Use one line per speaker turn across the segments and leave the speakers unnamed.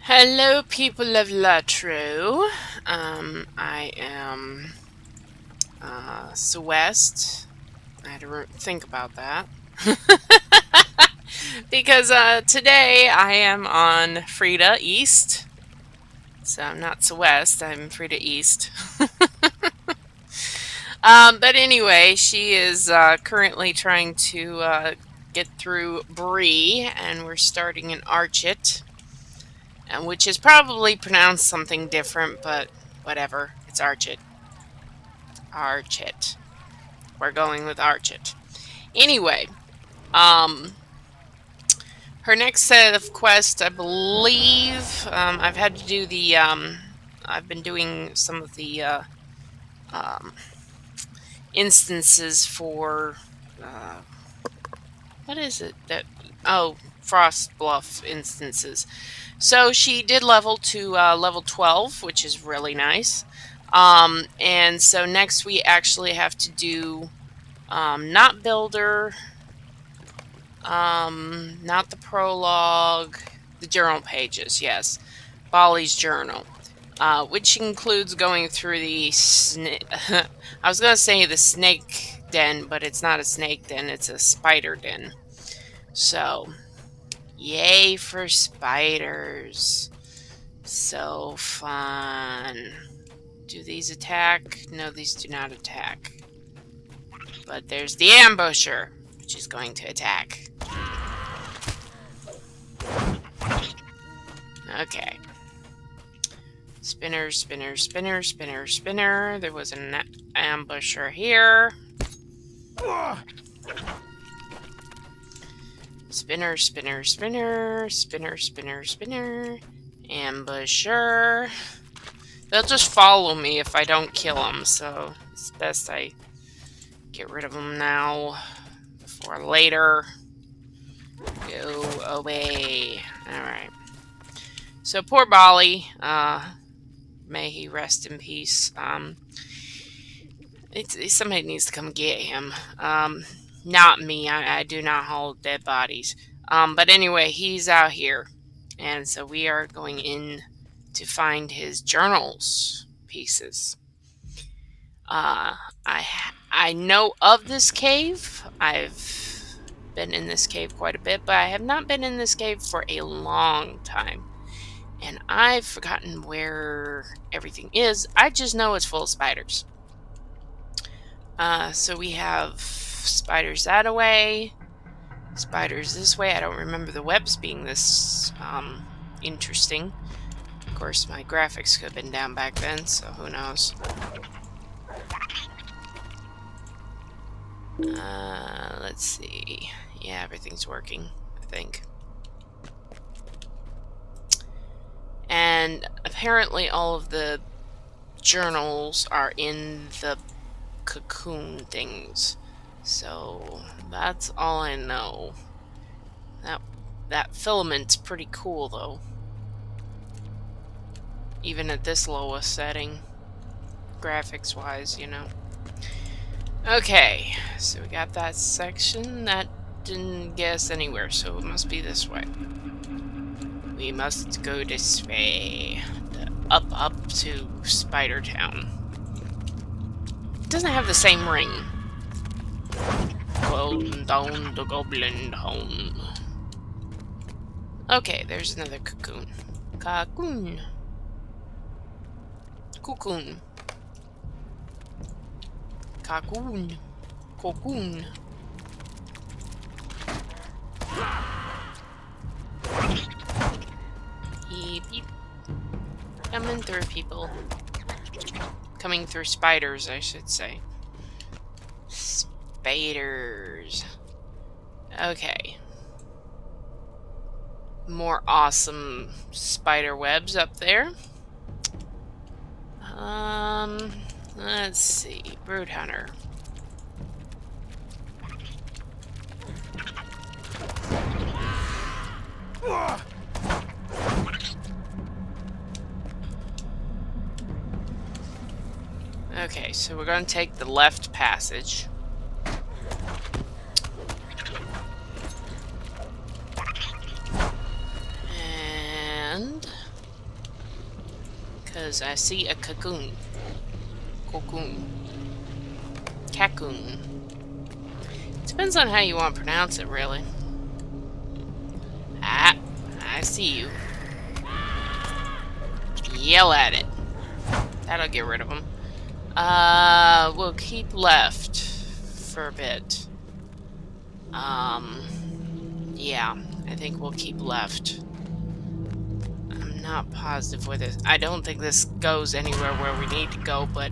Hello, people of Latro. I am Celeste. I had to think about that. Because today I am on Fredaeast. So I'm not Celeste, I'm Fredaeast. But anyway, she is currently trying to get through Bree, and we're starting an Archit. Which is probably pronounced something different, but whatever. It's Archit. Archit. We're going with Archit. Anyway, um, her next set of quests, I believe, I've had to do the, I've been doing some of the um, instances for, uh, what is it that, oh, Frost Bluff instances. So she did level to level 12, which is really nice. And so next we actually have to do not Builder, not the prologue, the journal pages, yes. Bali's journal, which includes going through the I was going to say the snake den, but it's not a snake den, it's a spider den. So, yay for spiders. So fun. Do these attack? No, these do not attack. But there's the ambusher, which is going to attack. Okay. Spinner, spinner, spinner, spinner, spinner. There was an ambusher here. Spinner, spinner, spinner, spinner, spinner, spinner. Ambusher. They'll just follow me if I don't kill them, so it's best I get rid of them now before later. Go away. Alright. So poor Bali, may he rest in peace. Somebody needs to come get him. Not me. I do not hold dead bodies. But anyway, he's out here. And so we are going in to find his journals pieces. I know of this cave. I've been in this cave quite a bit, but I have not been in this cave for a long time. And I've forgotten where everything is. I just know it's full of spiders. So we have spiders that way, spiders this way. I don't remember the webs being this interesting. Of course, my graphics could have been down back then, so who knows. Let's see. Yeah, everything's working, I think. And apparently all of the journals are in the cocoon things. So that's all I know. That filament's pretty cool though. Even at this lowest setting. Graphics wise, you know. Okay, so we got that section. That didn't get us anywhere, so it must be this way. We must go this way. Up to Spider Town. It doesn't have the same ring. Going down the goblin home. Okay, there's another cocoon. Cocoon. Cocoon. Cocoon. Cocoon. Beep, beep. Coming through, people. Coming through spiders, I should say. Spiders. Okay. More awesome spider webs up there. Let's see. Brood Hunter. Okay, so we're going to take the left passage. And Because I see a cocoon. Cocoon. Cocoon. Depends on how you want to pronounce it, really. Ah, I see you. Yell at it. That'll get rid of them. We'll keep left for a bit. Yeah, I think we'll keep left. I'm not positive with it. I don't think this goes anywhere where we need to go, but...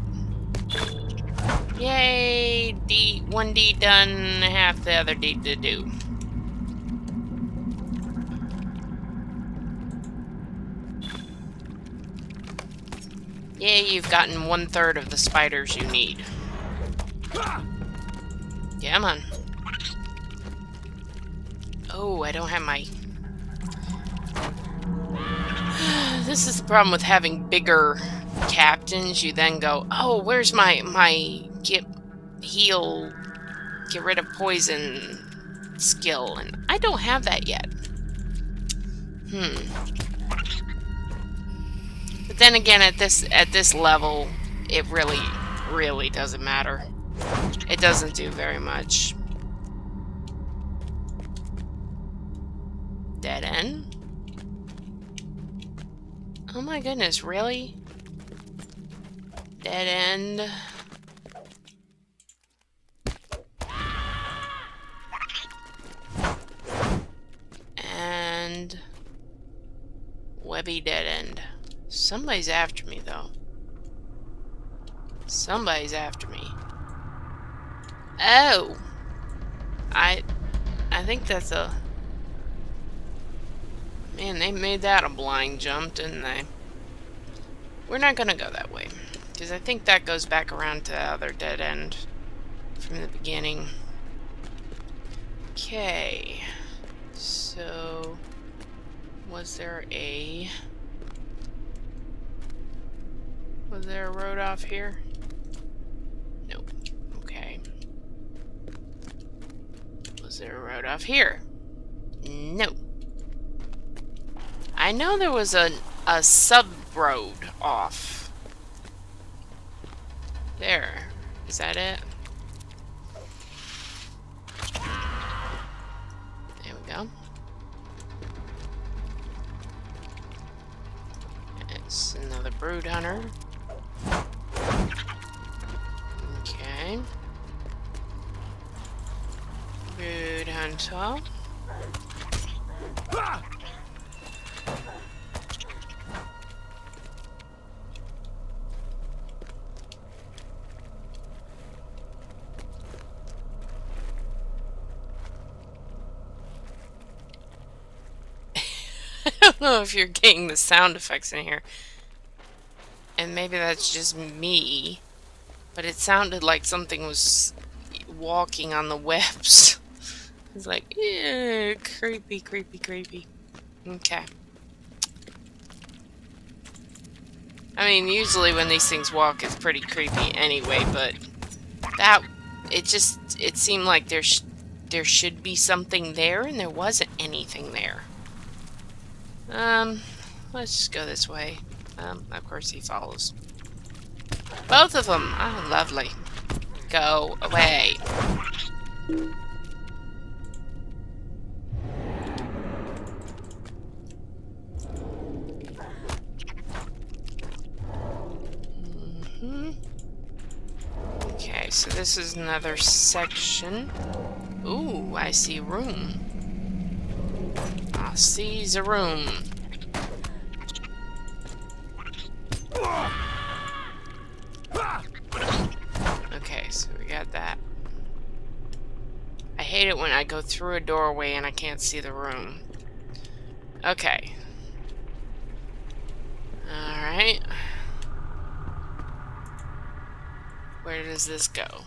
Yay! One deed done, half the other deed to do. Yay, you've gotten 1/3 of the spiders you need. Yeah, man. Oh, I don't have my... This is the problem with having bigger captains. You then go, oh, where's my get rid of poison skill? And I don't have that yet. But then again, at this level, it really doesn't matter. It doesn't do very much. Dead end? Oh my goodness, really? Dead end. And Webby dead end. Somebody's after me, though. Somebody's after me. Oh! I think that's a... Man, they made that a blind jump, didn't they? We're not gonna go that way, because I think that goes back around to the other dead end from the beginning. Okay. So... Was there a road off here? Nope. Okay. Was there a road off here? No. I know there was a sub-road off. There. Is that it? There we go. It's another brood hunter. Okay. Brood hunter. I don't know if you're getting the sound effects in here. And maybe that's just me. But it sounded like something was walking on the webs. It's like, yeah, creepy, creepy, creepy. Okay. I mean, usually when these things walk, it's pretty creepy anyway, but it seemed like there should be something there, and there wasn't anything there. Let's just go this way. Of course he follows. Both of them! Oh, lovely. Go away. Okay, so this is another section. Ooh, I see a room. I see the room. Okay, so we got that. I hate it when I go through a doorway and I can't see the room. Okay. Alright. Where does this go?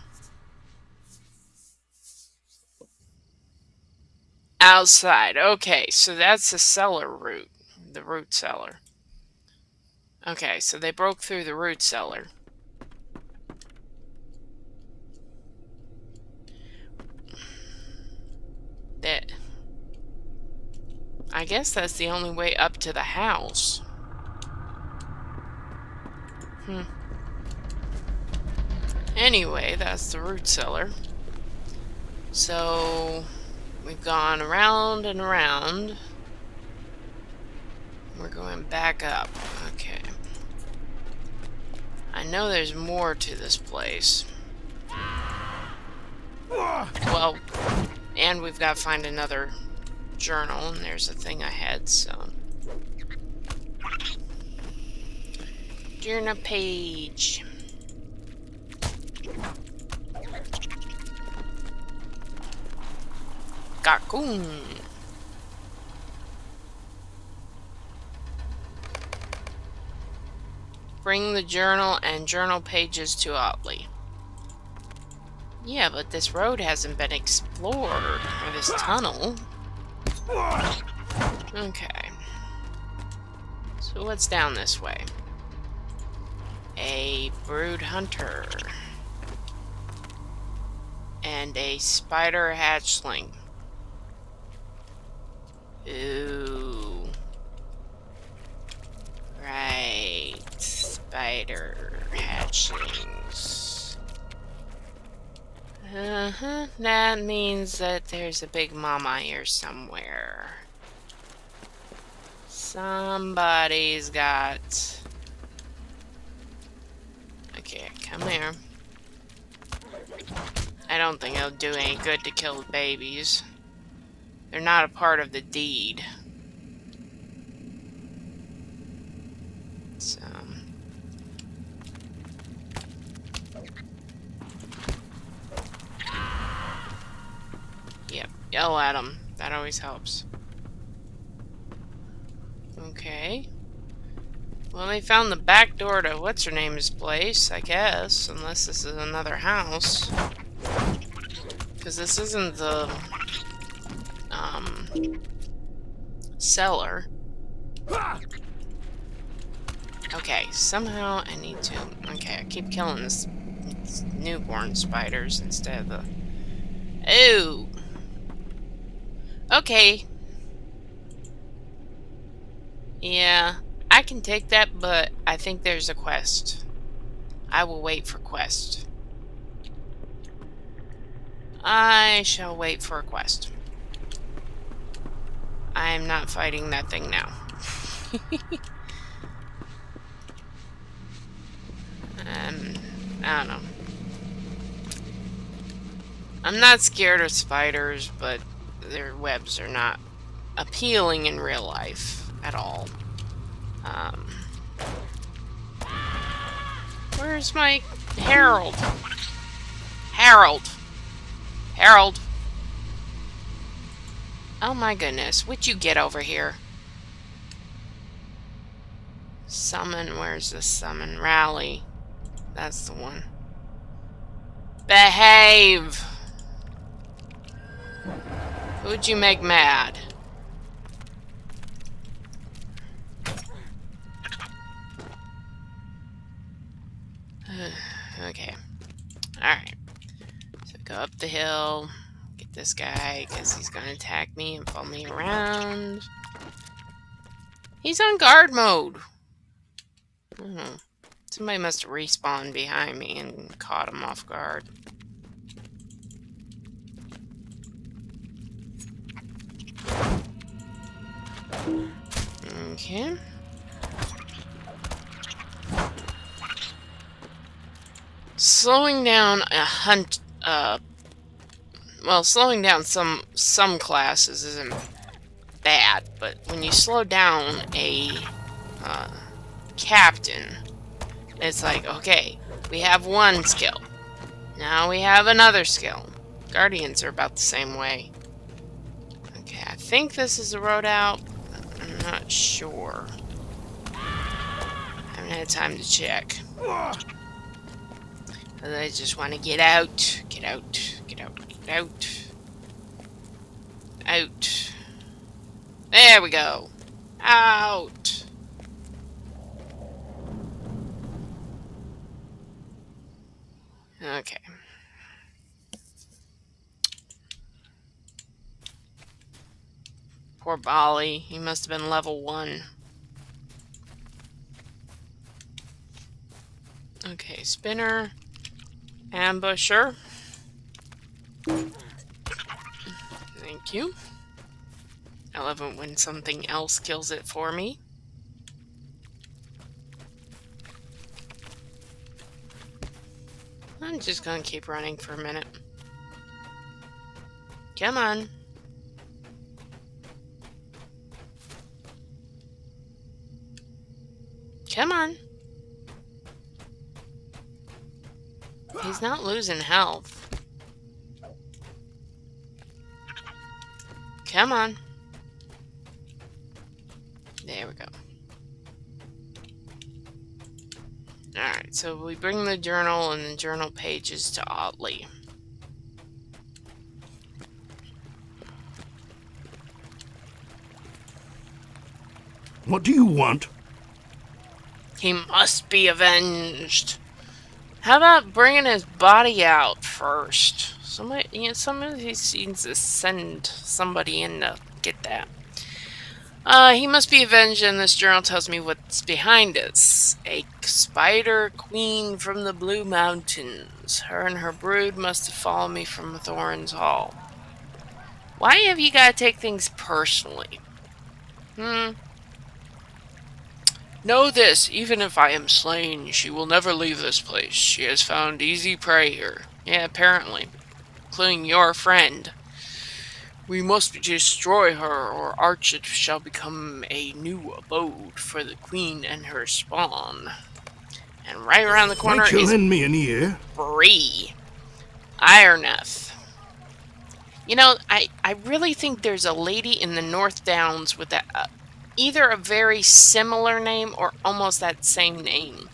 Outside. Okay, so that's the cellar route. The root cellar. Okay, so they broke through the root cellar. I guess that's the only way up to the house. Anyway, that's the root cellar. So we've gone around and around. We're going back up. Okay. I know there's more to this place. Well, and we've got to find another journal, and there's a thing ahead, so. Journal page. Cocoon. Bring the journal and journal pages to Otley. Yeah, but this road hasn't been explored, or this tunnel. Okay. So what's down this way? A brood hunter. And a spider hatchling. Ooh. Right. Spider hatchlings. That means that there's a big mama here somewhere. Somebody's got... Okay, come here. I don't think it'll do any good to kill the babies. They're not a part of the deed. So... Yep, yell at them. That always helps. Okay. Well, they found the back door to what's-her-name's place, I guess. Unless this is another house. Because this isn't the... cellar. Okay, somehow I need to... Okay, I keep killing this newborn spiders instead of the... Ooh! Okay. Yeah, I can take that, but I think there's a quest. I will wait for quest. I shall wait for a quest. I am not fighting that thing now. I don't know. I'm not scared of spiders, but their webs are not appealing in real life at all. Where's my Harold? Harold! Harold! Oh my goodness, would you get over here? Summon, where's the summon? Rally. That's the one. Behave! Who'd you make mad? Okay. Alright. So go up the hill. Get this guy, because he's going to attack me and follow me around. He's on guard mode. I don't know. Somebody must have respawned behind me and caught him off guard. Okay. Slowing down a hunt, well, slowing down some classes isn't bad, but when you slow down a captain, it's like, okay, we have one skill. Now we have another skill. Guardians are about the same way. Okay, I think this is the road out. I'm not sure. I haven't had time to check. I just want to get out. Get out. Get out. Get out. Out. There we go. Out. Okay. Poor Bali. He must have been level 1. Okay, spinner. Ambusher. Thank you. I love it when something else kills it for me. I'm just gonna keep running for a minute. Come on. Come on. He's not losing health. Come on. There we go. Alright, so we bring the journal and the journal pages to Otley.
What do you want?
He must be avenged. How about bringing his body out first? Somebody needs to send somebody in to get that. He must be avenged, and this journal tells me what's behind us. A spider queen from the Blue Mountains. Her and her brood must have followed me from Thorin's Hall. Why have you got to take things personally? Know this, even if I am slain, she will never leave this place. She has found easy prey here. Yeah, apparently. Including your friend. We must destroy her, or Archit shall become a new abode for the queen and her spawn. And right around the corner
Might you
is
lend me an ear?
Bree. Ironeth. You know, I really think there's a lady in the North Downs with either a very similar name or almost that same name.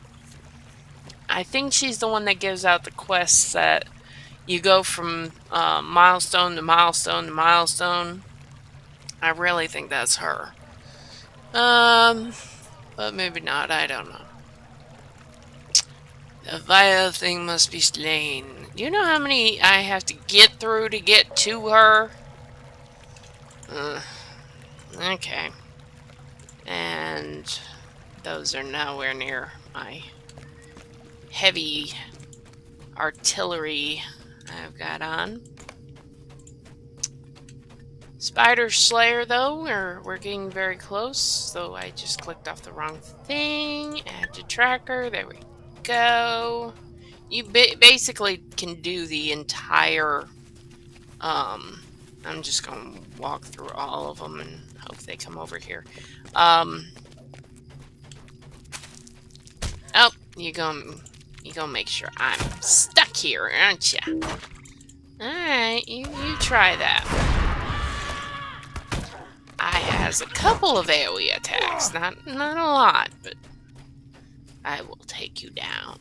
I think she's the one that gives out the quests that you go from milestone to milestone to milestone. I really think that's her. But maybe not. I don't know. The vile thing must be slain. Do you know how many I have to get through to get to her? Okay. And those are nowhere near my heavy artillery I've got on. Spider Slayer, though, we're getting very close. So I just clicked off the wrong thing. Add to tracker. There we go. You basically can do the entire. I'm just gonna walk through all of them and hope they come over here. Oh, you gonna make sure I'm stuck here, aren't you? All right, you try that. I has a couple of AoE attacks, not a lot, but I will take you down.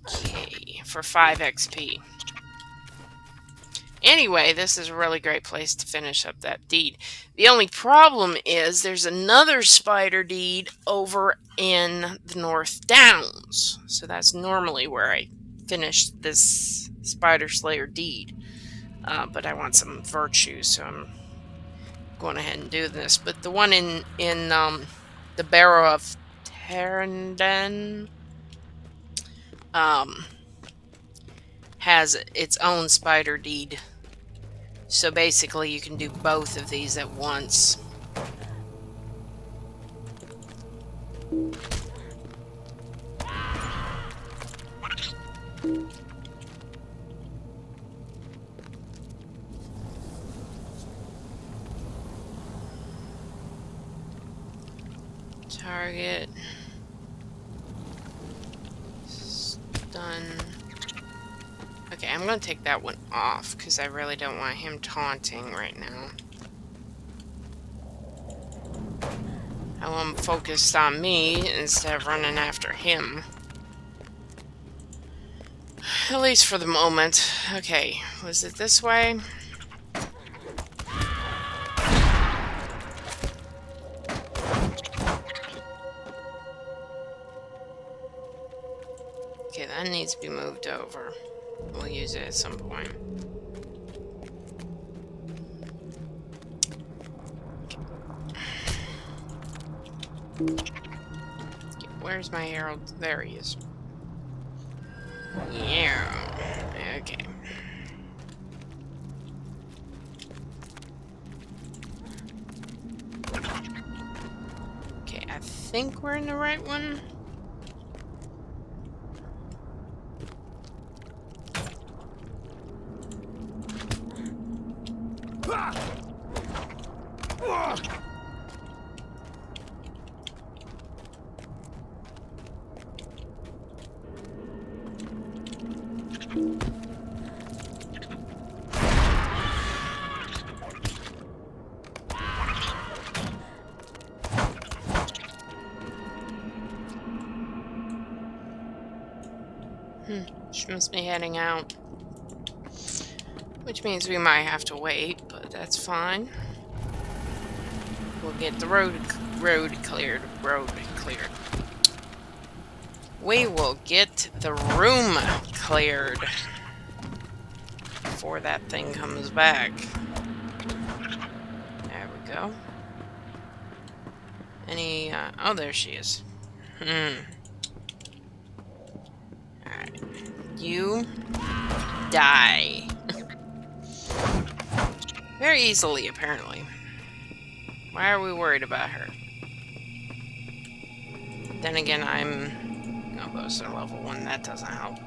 Okay, for 5 XP. Anyway, this is a really great place to finish up that deed. The only problem is there's another spider deed over in the North Downs. So that's normally where I finish this Spider Slayer deed. But I want some virtue, so I'm going ahead and do this. But the one in the Barrow of Terrenden has its own spider deed. So basically you can do both of these at once. Target. Stun. Okay, I'm going to take that one off because I really don't want him taunting right now. I want him focused on me instead of running after him. At least for the moment. Okay, was it this way? Okay, that needs to be moved over. We'll use it at some point. Okay, where's my herald? There he is. Yeah. Okay. Okay, I think we're in the right one. She must be heading out. Which means we might have to wait, but that's fine. We'll get the road cleared. Road cleared. We will get the room cleared before that thing comes back. There we go. Any, oh, there she is. Alright. You die. Very easily, apparently. Why are we worried about her? Then again, I'm... No, those are level 1. That doesn't help.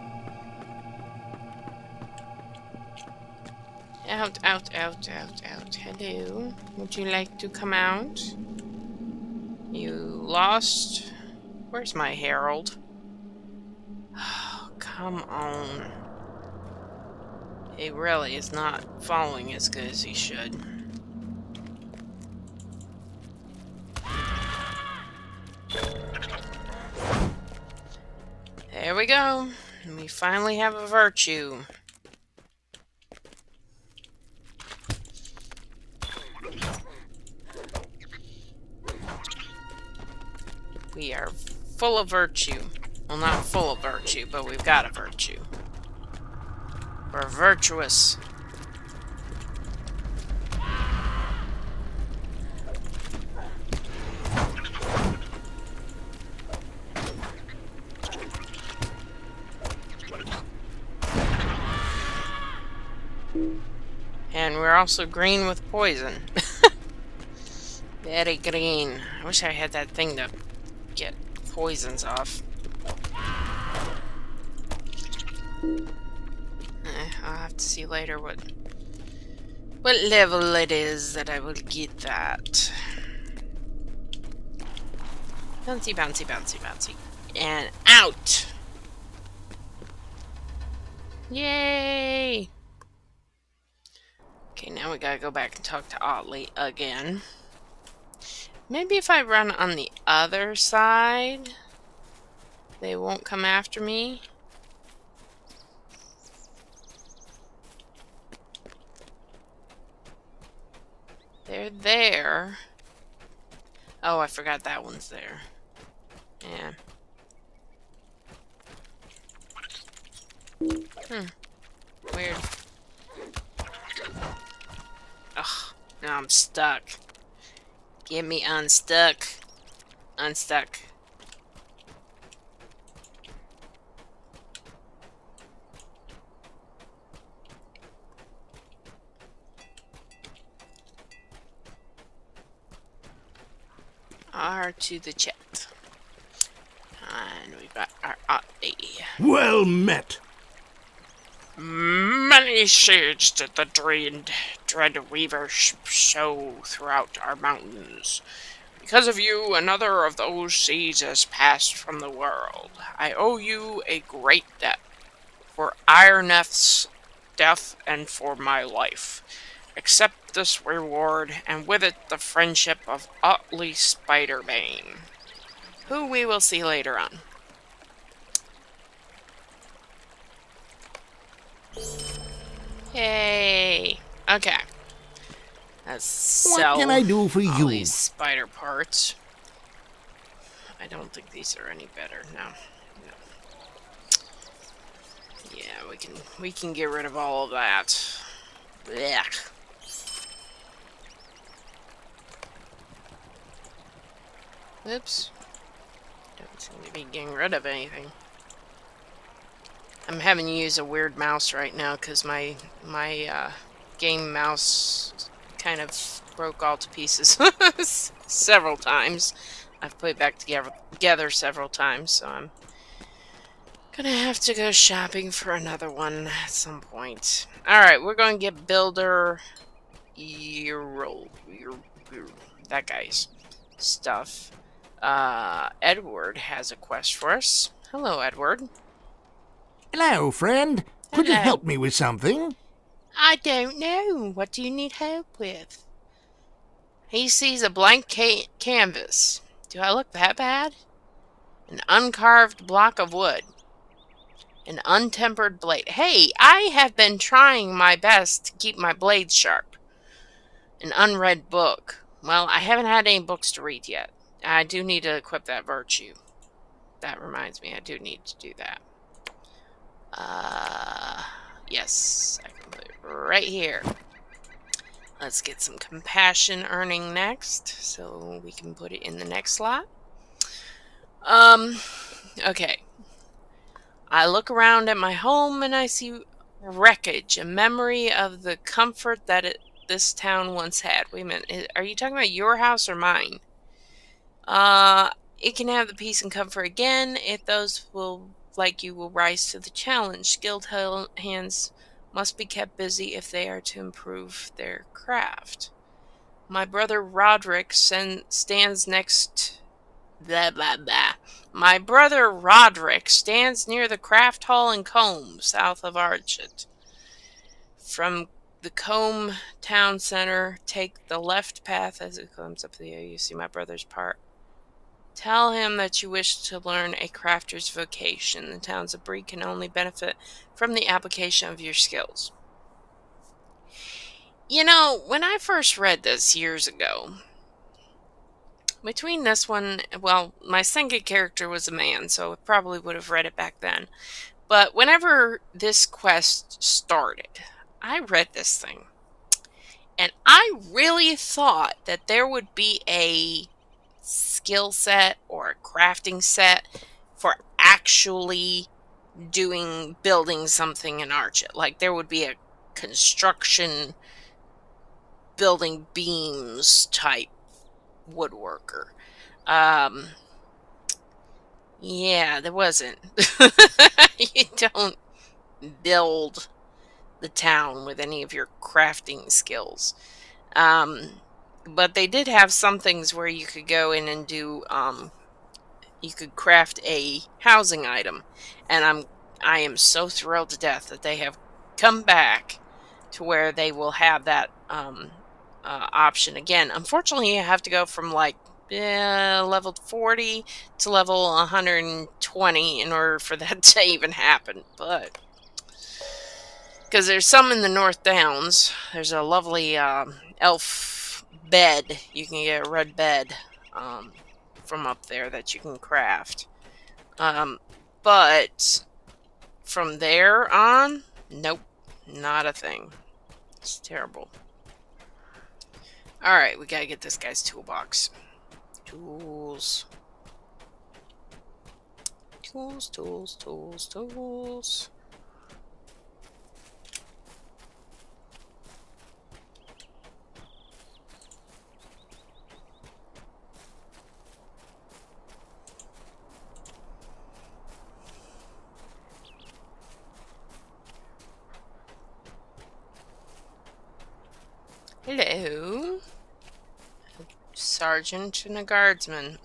Out, out, out, out, out. Hello. Would you like to come out? You lost... Where's my herald? Oh, come on. He really is not following as good as he should. There we go. We finally have a virtue. We are full of virtue. Well, not full of virtue, but we've got a virtue. We're virtuous. And we're also green with poison. Very green. I wish I had that thing to get poisons off. I'll have to see later what level it is that I will get that. Bouncy, bouncy, bouncy, bouncy. And out! Yay! Okay, now we gotta go back and talk to Otley again. Maybe if I run on the other side, they won't come after me. They're there. Oh, I forgot that one's there. Yeah. Weird. Ugh, now I'm stuck. Get me unstuck. Unstuck. R to the chat. And we've got our Otley.
Well met.
Many shades did the dread weaver sow throughout our mountains. Because of you, another of those seeds has passed from the world. I owe you a great debt for Ironeth's death and for my life. Accept this reward, and with it the friendship of Otley Spiderbane,
Who we will see later on. Yay! Okay. Let's sell
What can I do for
all
you?
these spider parts. I don't think these are any better. No. Yeah, we can get rid of all of that. Blech. Oops. Don't seem to be getting rid of anything. I'm having to use a weird mouse right now because my game mouse kind of broke all to pieces several times. I've put it back together several times, so I'm gonna have to go shopping for another one at some point. Alright, we're going to get Builder that guy's stuff. Edward has a quest for us. Hello, Edward.
Hello, friend. Could you
Hello.
help me with something?
I don't know. What do you need help with? He sees a blank canvas. Do I look that bad? An uncarved block of wood. An untempered blade. Hey, I have been trying my best to keep my blades sharp. An unread book. Well, I haven't had any books to read yet. I do need to equip that virtue. That reminds me, I do need to do that. Yes, I can put it right here. Let's get some compassion earning next, so we can put it in the next slot. Okay. I look around at my home and I see wreckage, a memory of the comfort that this town once had. Wait a minute, are you talking about your house or mine? It can have the peace and comfort again if those like you will rise to the challenge. Skilled hands must be kept busy if they are to improve their craft. My brother Roderick stands next. Blah blah blah. My brother Roderick stands near the craft hall in Combe, south of Archet. From the Combe town center, take the left path as it comes up the. You see my brother's part. Tell him that you wish to learn a crafter's vocation. The towns of Bree can only benefit from the application of your skills. You know, when I first read this years ago, between this one, well, my second character was a man, so I probably would have read it back then. But whenever this quest started, I read this thing. And I really thought that there would be a skill set or a crafting set for actually building something in Archet. Like there would be a construction building beams type woodworker. Yeah, there wasn't. You don't build the town with any of your crafting skills. But they did have some things where you could go in and do you could craft a housing item, and I am so thrilled to death that they have come back to where they will have that option again. Unfortunately, you have to go from like level 40 to level 120 in order for that to even happen. But because there's some in the North Downs, there's a lovely elf bed. You can get a red bed from up there that you can craft. But from there on, nope, not a thing. It's terrible. Alright, we gotta get this guy's toolbox. Tools. Tools, tools, tools, tools. Hello. A sergeant and a guardsman.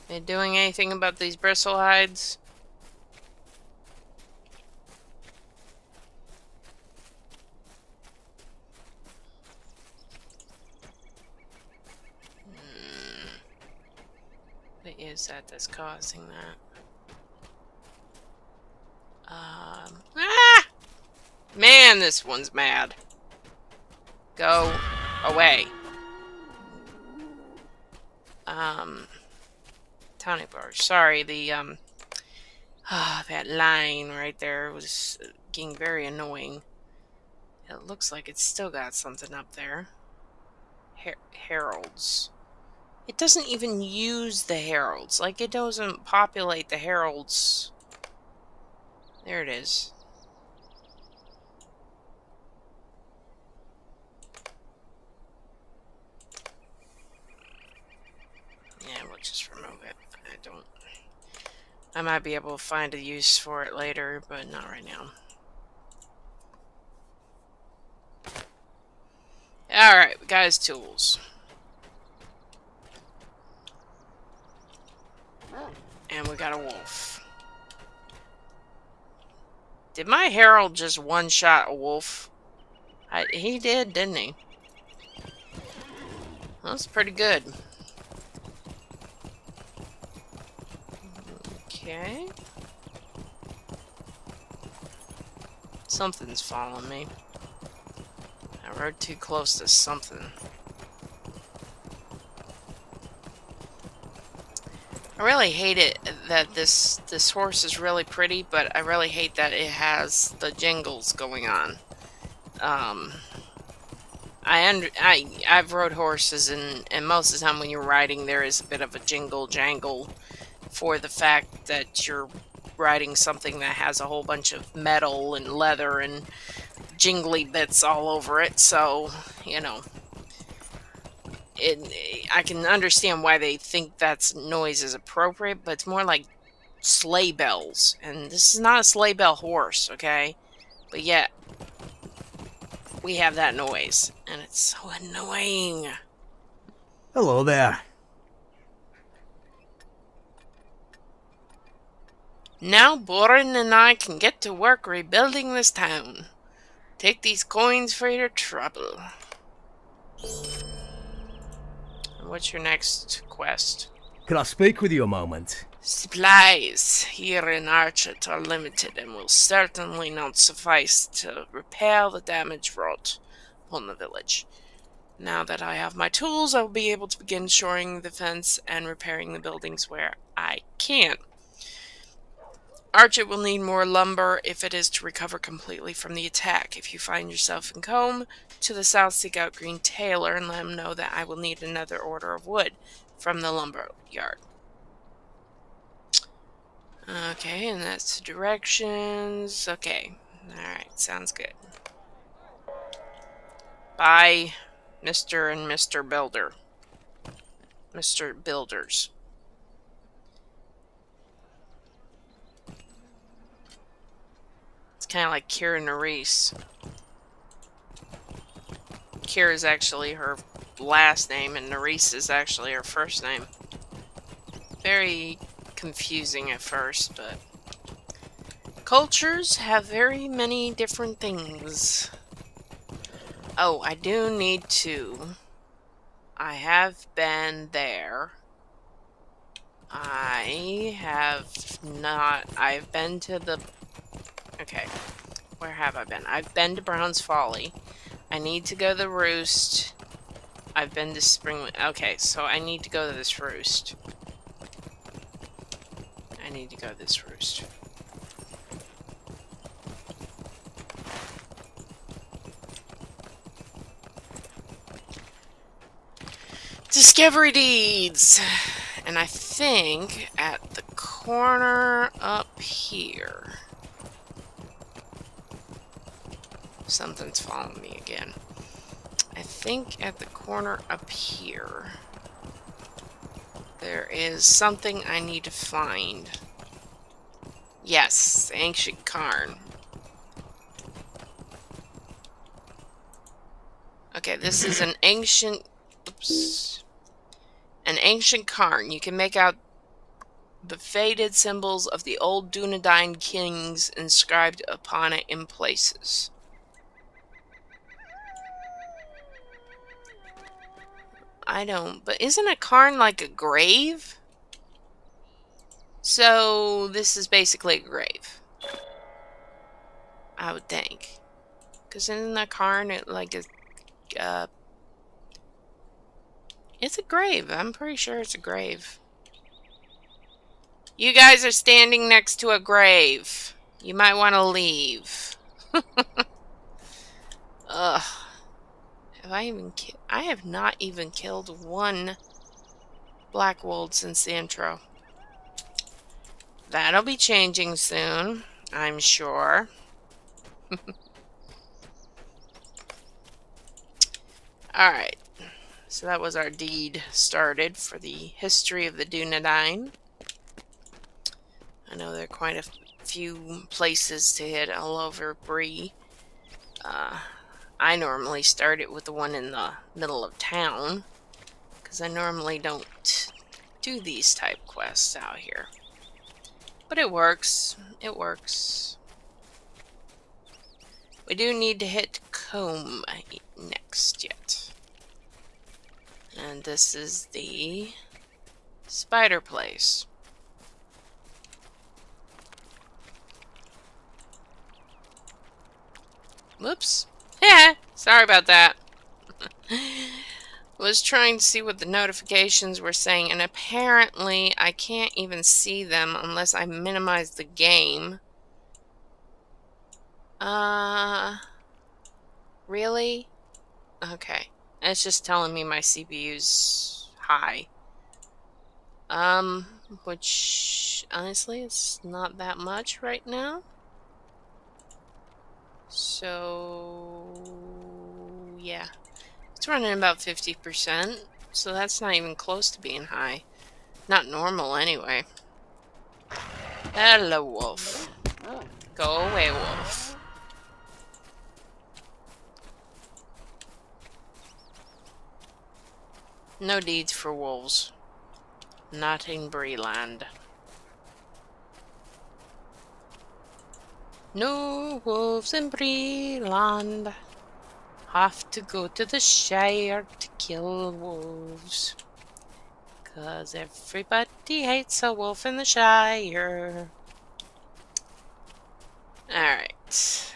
They doing anything about these bristle hides? What is that that's causing that? Man, this one's mad. Go away. Tony bar. Sorry, that line right there was getting very annoying. It looks like it's still got something up there. Heralds. It doesn't even use the heralds. Like, it doesn't populate the heralds. There it is. Yeah, we'll just remove it. I might be able to find a use for it later, but not right now. Alright, we got his tools. And we got a wolf. Did my herald just one-shot a wolf? He did, didn't he? That's pretty good. Okay. Something's following me. I rode too close to something. I really hate it that this horse is really pretty, but I really hate that it has the jingles going on. I've rode horses, and most of the time when you're riding, there is a bit of a jingle jangle for the fact that you're riding something that has a whole bunch of metal and leather and jingly bits all over it. So, you know, I can understand why they think that's noise is appropriate, but it's more like sleigh bells, and this is not a sleigh bell horse, okay? But yet we have that noise, and it's so annoying.
Hello there.
Now Borin and I can get to work rebuilding this town. Take these coins for your trouble. And what's your next quest?
Can I speak with you a moment?
Supplies here in Archet are limited and will certainly not suffice to repair the damage wrought upon the village. Now that I have my tools, I will be able to begin shoring the fence and repairing the buildings where I can. Archet will need more lumber if it is to recover completely from the attack. If you find yourself in Combe, to the south, seek out Green Taylor and let him know that I will need another order of wood from the lumber yard. Okay, and that's the directions. Okay, alright, sounds good. Bye, Mr. and Mr. Builder. Mr. Builders. It's kind of like Kira Nerys. Kira is actually her last name, and Nerys is actually her first name. Very confusing at first, but cultures have very many different things. Oh, I do need to. I have been there. I have not. I've been to the. Okay. Where have I been? I've been to Brown's Folly. I need to go to the Roost. I've been to Spring. Okay, so I need to go to this Roost. I need to go to this Roost. Discovery deeds! And I think at the corner up here. Something's following me again. I think at the corner up here there is something I need to find. Yes, ancient cairn. Okay, this is an ancient... Oops. An ancient cairn. You can make out the faded symbols of the old Dunedain kings inscribed upon it in places. I don't... But isn't a cairn like a grave? So, this is basically a grave. I would think. Because isn't a cairn like a... it's a grave. I'm pretty sure it's a grave. You guys are standing next to a grave. You might want to leave. Ugh. Have I even I have not even killed one Blackwold since the intro. That'll be changing soon, I'm sure. Alright, so that was our deed started for the history of the Dunedain. I know there are quite a few places to hit all over Bree. I normally start it with the one in the middle of town, because I normally don't do these type quests out here. But it works. It works. We do need to hit Combe next yet. And this is the spider place. Whoops. Yeah, sorry about that. Was trying to see what the notifications were saying, and apparently I can't even see them unless I minimize the game. Really? Okay. It's just telling me my CPU's high. Which, honestly, it's not that much right now. So, yeah. It's running about 50%, so that's not even close to being high. Not normal, anyway. Hello, wolf. Go away, wolf. No deeds for wolves. Not in Breeland. No wolves in Breeland. Have to go to the Shire to kill wolves. 'Cause everybody hates a wolf in the Shire. Alright.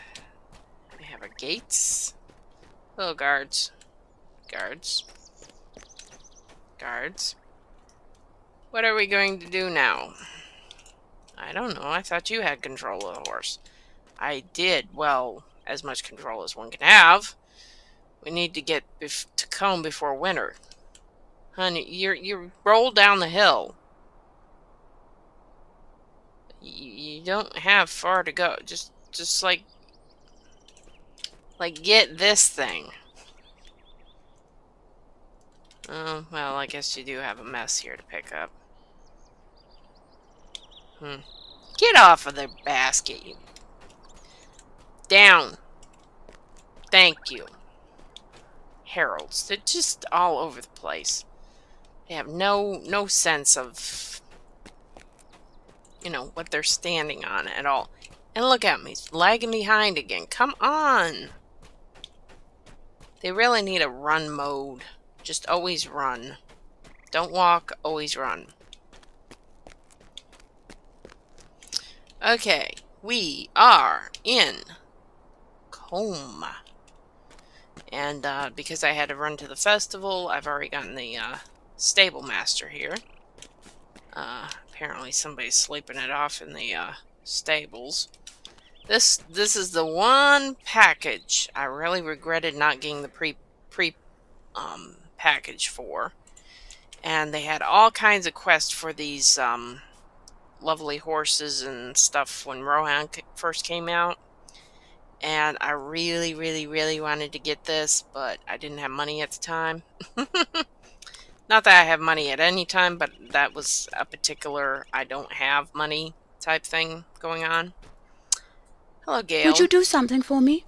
We have our gates. Oh, guards. Guards. Guards. What are we going to do now? I don't know. I thought you had control of the horse. I did. Well, as much control as one can have. We need to get to Combe before winter. Honey, you roll down the hill. You don't have far to go. Just like get this thing. Oh, well, I guess you do have a mess here to pick up. Get off of the basket, you. Down. Thank you. Heralds. They're just all over the place. They have no sense of, you know, what they're standing on at all. And look at me, lagging behind again. Come on. They really need a run mode. Just always run. Don't walk, always run. Okay, we are in Combe. And because I had to run to the festival, I've already gotten the stable master here. Apparently somebody's sleeping it off in the stables. This is the one package I really regretted not getting the pre package for. And they had all kinds of quests for these lovely horses and stuff when Rohan first came out. And I really, really, really wanted to get this, but I didn't have money at the time. Not that I have money at any time, but that was a particular I don't have money type thing going on. Hello, Gail.
Would you do something for me?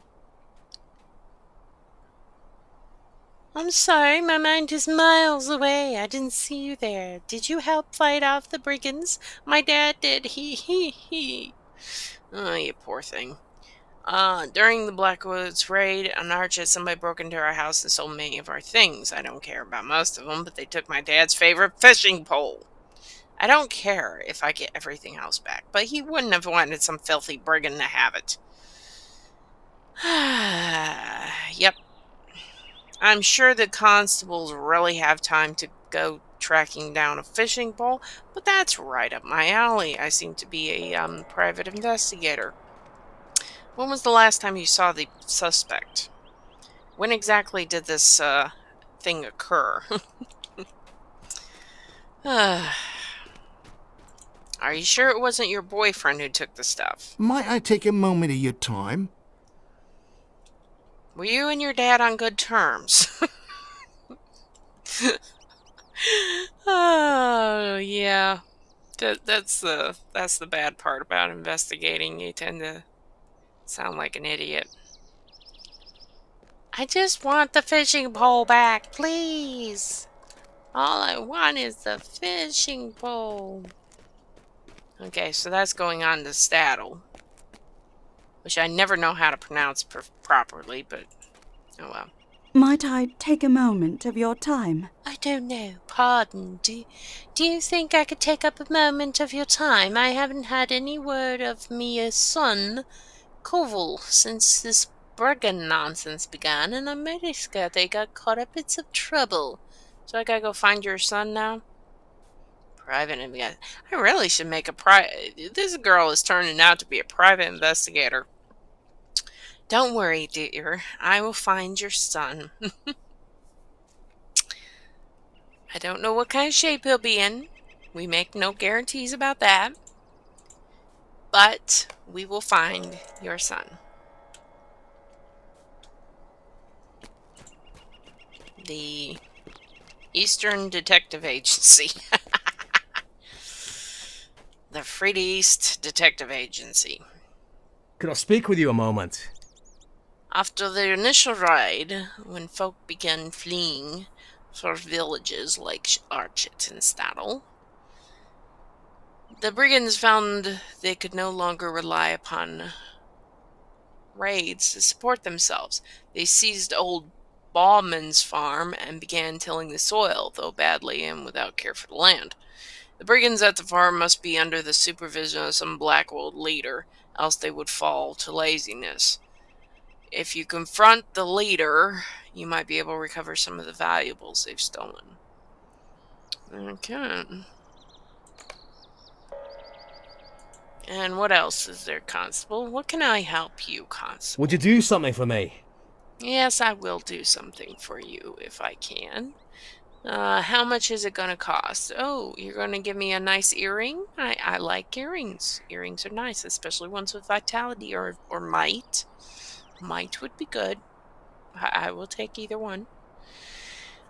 I'm sorry, my mind is miles away. I didn't see you there. Did you help fight off the brigands? My dad did. He. Oh, you poor thing. During the Blackwoods raid, an archer somebody broke into our house and stole many of our things. I don't care about most of them, but they took my dad's favorite fishing pole. I don't care if I get everything else back, but he wouldn't have wanted some filthy brigand to have it. Yep. I'm sure the constables really have time to go tracking down a fishing pole, but that's right up my alley. I seem to be a private investigator. When was the last time you saw the suspect? When exactly did this thing occur? Are you sure it wasn't your boyfriend who took the stuff?
Might I take a moment of your time?
Were you and your dad on good terms? Oh, yeah. That's the bad part about investigating. You tend to sound like an idiot. I just want the fishing pole back, please. All I want is the fishing pole. Okay, so that's going on to Staddle, which I never know how to pronounce properly, but oh well.
Might I take a moment of your time?
I don't know. Pardon. Do you think I could take up a moment of your time? I haven't had any word of me son, Koval, since this Bergen nonsense began, and I'm mighty scared they got caught up in some trouble. So I gotta go find your son now? Private investigator. I really should make a This girl is turning out to be a private investigator. Don't worry, dear. I will find your son. I don't know what kind of shape he'll be in. We make no guarantees about that. But we will find your son. The Eastern Detective Agency. The Fredaeast Detective Agency.
Could I speak with you a moment?
After their initial raid, when folk began fleeing for villages like Archet and Staddle, the brigands found they could no longer rely upon raids to support themselves. They seized old Bauman's farm and began tilling the soil, though badly and without care for the land. The brigands at the farm must be under the supervision of some black-willed leader, else they would fall to laziness. If you confront the leader, you might be able to recover some of the valuables they've stolen. Okay. And what else is there, Constable? What can I help you, Constable?
Would you do something for me?
Yes, I will do something for you if I can. How much is it going to cost? Oh, you're going to give me a nice earring? I like earrings. Earrings are nice, especially ones with vitality or might. Might would be good. I will take either one.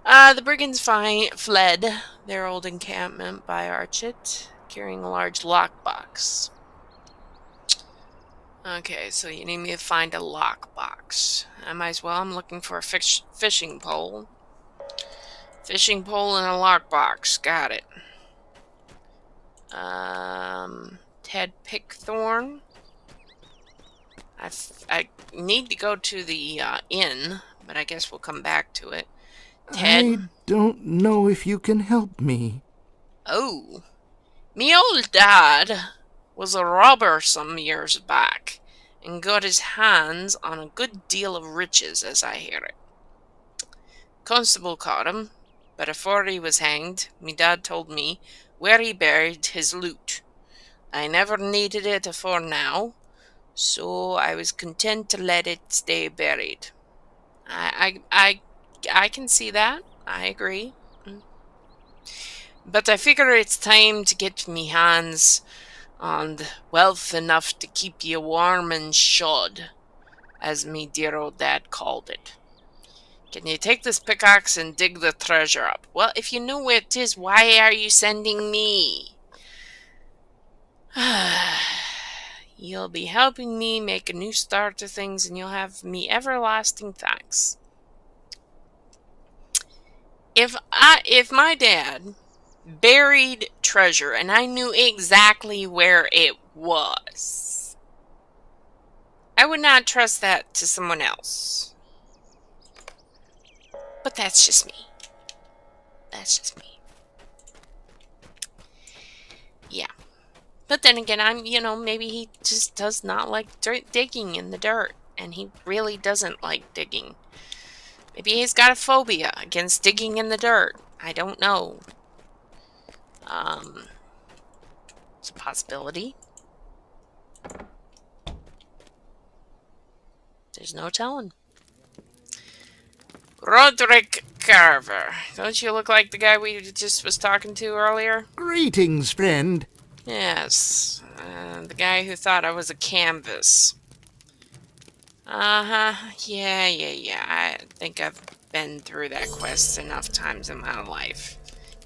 The brigands fled their old encampment by Archet, carrying a large lockbox. Okay, so you need me to find a lockbox. I might as well. I'm looking for a fishing pole. Fishing pole and a lockbox. Got it. Ted Pickthorn. I need to go to the inn, but I guess we'll come back to it. Ted?
I don't know if you can help me.
Oh. Me old dad was a robber some years back, and got his hands on a good deal of riches, as I hear it. Constable caught him, but afore he was hanged, me dad told me where he buried his loot. I never needed it afore now, so I was content to let it stay buried. I can see that. I agree. But I figure it's time to get me hands on wealth enough to keep you warm and shod, as me dear old dad called it. Can you take this pickaxe and dig the treasure up? Well, if you know where it is, why are you sending me? You'll be helping me make a new start to things, and you'll have me everlasting thanks. If my dad buried treasure and I knew exactly where it was, I would not trust that to someone else. But that's just me. That's just me. Yeah. But then again, maybe he just does not like digging in the dirt. And he really doesn't like digging. Maybe he's got a phobia against digging in the dirt. I don't know. It's a possibility. There's no telling. Roderick Carver. Don't you look like the guy we just was talking to earlier?
Greetings, friend.
Yes, the guy who thought I was a canvas. Uh-huh, yeah. I think I've been through that quest enough times in my life.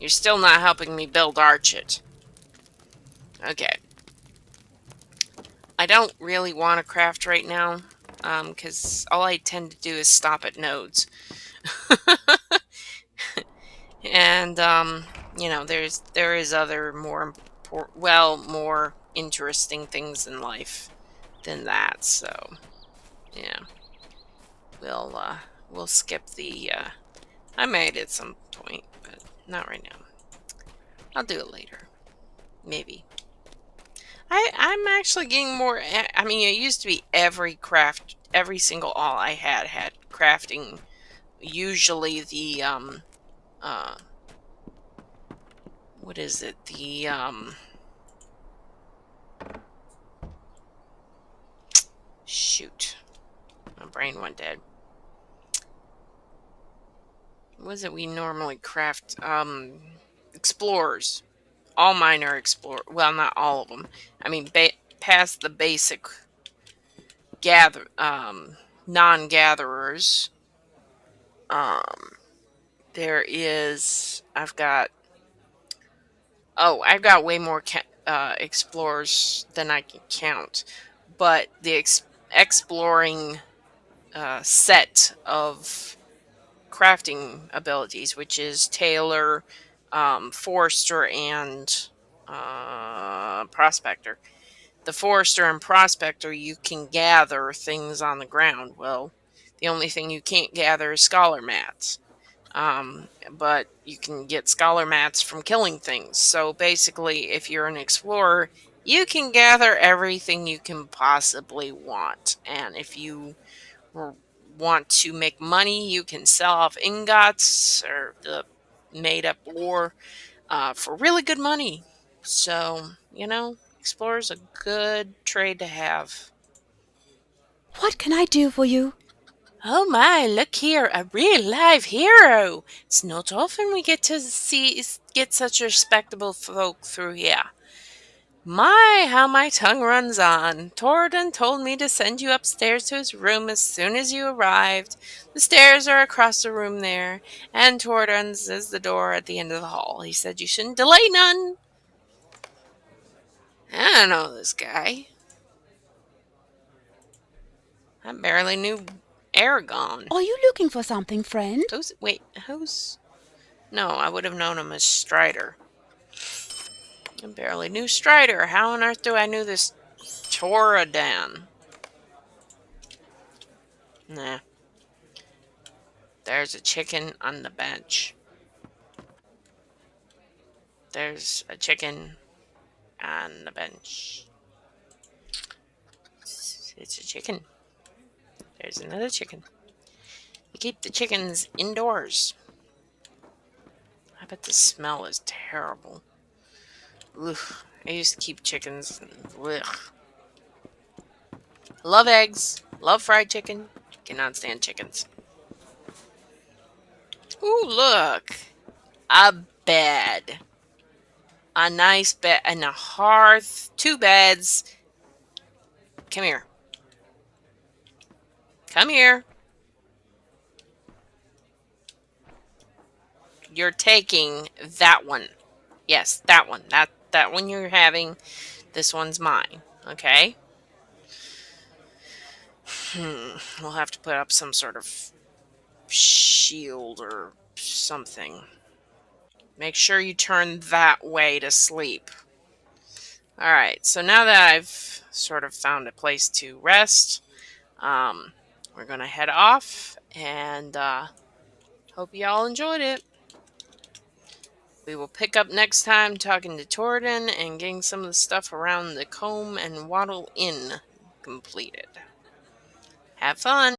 You're still not helping me build Archit. Okay. I don't really want to craft right now, because all I tend to do is stop at nodes. And, you know, there is other more more interesting things in life than that, so, yeah. We'll skip the, I might at some point, but not right now. I'll do it later. Maybe. I'm actually getting more, I mean, it used to be every single all I had crafting, usually the, what is it, the, shoot, my brain went dead. What was it we normally craft? Explorers. All mine are explore. Well, not all of them. I mean, past the basic non-gatherers. There is. I've got way more explorers than I can count. But the exploring set of crafting abilities, which is Tailor, Forester, and Prospector. The Forester and Prospector, you can gather things on the ground. Well, the only thing you can't gather is Scholar Mats. But you can get Scholar Mats from killing things. So basically, if you're an explorer, you can gather everything you can possibly want. And if you want to make money, you can sell off ingots or the made up ore for really good money. So, you know, explorer's a good trade to have.
What can I do for you?
Oh my, look here, a real live hero. It's not often we get to get such respectable folk through here. My, how my tongue runs on. Torden told me to send you upstairs to his room as soon as you arrived. The stairs are across the room there, and Torden's is the door at the end of the hall. He said you shouldn't delay none. I don't know this guy. I barely knew Aragon.
Are you looking for something, friend?
Who's... No, I would have known him as Strider. I barely knew Strider. How on earth do I know this Toradan? Nah. There's a chicken on the bench. There's a chicken on the bench. It's a chicken. There's another chicken. You keep the chickens indoors. I bet the smell is terrible. Ugh. I used to keep chickens. Ugh. Love eggs. Love fried chicken. Cannot stand chickens. Ooh, look. A bed. A nice bed and a hearth. 2 beds. Come here. Come here. You're taking that one. Yes, that one. That one you're having. This one's mine. Okay? We'll have to put up some sort of shield or something. Make sure you turn that way to sleep. Alright, so now that I've sort of found a place to rest, we're going to head off, and hope you all enjoyed it. We will pick up next time talking to Torden and getting some of the stuff around the Comb and Waddle Inn completed. Have fun!